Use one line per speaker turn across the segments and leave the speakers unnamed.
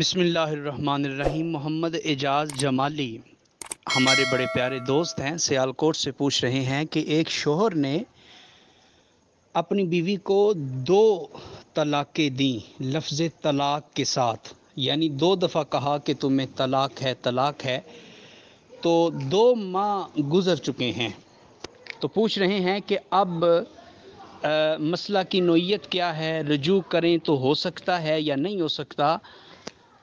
बिस्मिल्लाहिर्रहमानिर्रहीम। मोहम्मद एजाज जमाली हमारे बड़े प्यारे दोस्त हैं, सियालकोट से पूछ रहे हैं कि एक शोहर ने अपनी बीवी को 2 तलाक़ें दी लफ्ज़ तलाक़ के साथ, यानी 2 दफ़ा कहा कि तुम्हें तलाक़ है। तो 2 माह गुज़र चुके हैं। तो पूछ रहे हैं कि अब मसला की नोयत क्या है, रजू करें तो हो सकता है या नहीं हो सकता।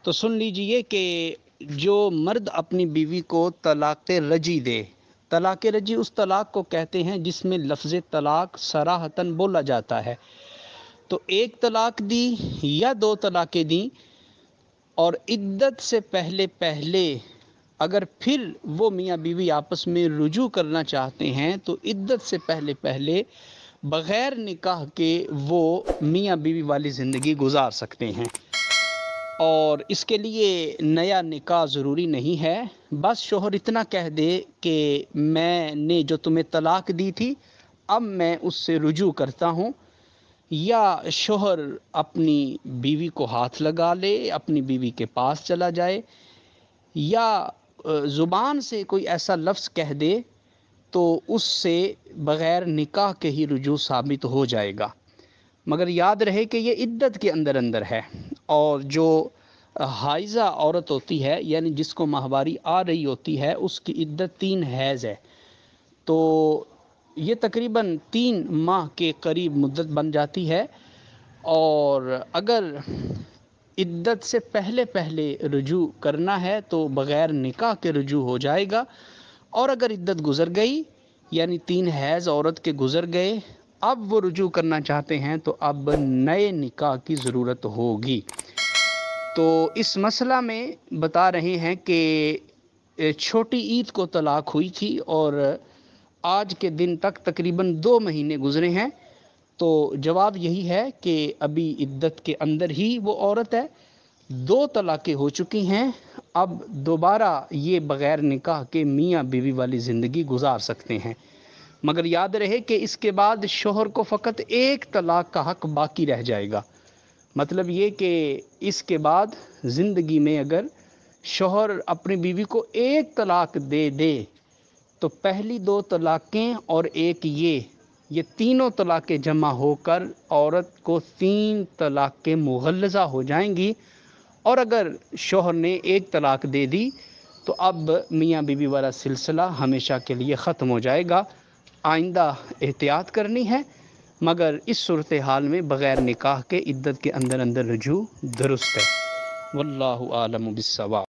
तो सुन लीजिए कि जो मर्द अपनी बीवी को तलाक़ रजी दे, तलाक़ रजी उस तलाक़ को कहते हैं जिसमें लफ्ज़ तलाक़ सराहतन बोला जाता है। तो 1 तलाक़ दी या 2 तलाक़ें दी और इद्दत से पहले अगर फिर वो मियाँ बीवी आपस में रुजू करना चाहते हैं तो इद्दत से पहले बग़ैर निकाह के वो मियाँ बीवी वाली ज़िंदगी गुजार सकते हैं और इसके लिए नया निकाह ज़रूरी नहीं है। बस शोहर इतना कह दे कि मैंने जो तुम्हें तलाक़ दी थी अब मैं उससे रुजू करता हूँ, या शोहर अपनी बीवी को हाथ लगा ले, अपनी बीवी के पास चला जाए, या ज़ुबान से कोई ऐसा लफ्ज़ कह दे तो उससे बग़ैर निकाह के ही रुजू साबित हो जाएगा। मगर याद रहे कि ये इद्दत के अंदर है, और जो हाइज़ा औरत होती है यानी जिसको माहवारी आ रही होती है उसकी इद्दत 3 हैज़ है। तो ये तकरीबन 3 माह के करीब मुद्दत बन जाती है, और अगर इद्दत से पहले रुजू करना है तो बग़ैर निकाह के रुजू हो जाएगा, और अगर इद्दत गुज़र गई यानी 3 हैज़ औरत के गुज़र गए, अब वो रुजू करना चाहते हैं तो अब नए निकाह की ज़रूरत होगी। तो इस मसला में बता रहे हैं कि छोटी ईद को तलाक़ हुई थी और आज के दिन तक तकरीबन 2 महीने गुज़रे हैं। तो जवाब यही है कि अभी इद्दत के अंदर ही वो औरत है, 2 तलाक़ें हो चुकी हैं, अब दोबारा ये बग़ैर निकाह के मियाँ बीवी वाली ज़िंदगी गुजार सकते हैं। मगर याद रहे कि इसके बाद शोहर को फ़कत 1 तलाक़ का हक़ बाकी रह जाएगा। मतलब ये कि इसके बाद ज़िंदगी में अगर शोहर अपनी बीवी को 1 तलाक़ दे तो पहली 2 तलाक़ें और एक ये तीनों तलाक़ें जमा होकर औरत को 3 तलाक़ें मुग़ल्लज़ा हो जाएंगी। और अगर शोहर ने 1 तलाक़ दे दी तो अब मियाँ बीवी वाला सिलसिला हमेशा के लिए ख़त्म हो जाएगा। आइंदा एहतियात करनी है, मगर इस सूरत हाल में बग़ैर निकाह के इद्दत के अंदर रुजू दुरुस्त है। वल्लाहु आलम बिस्सवाब।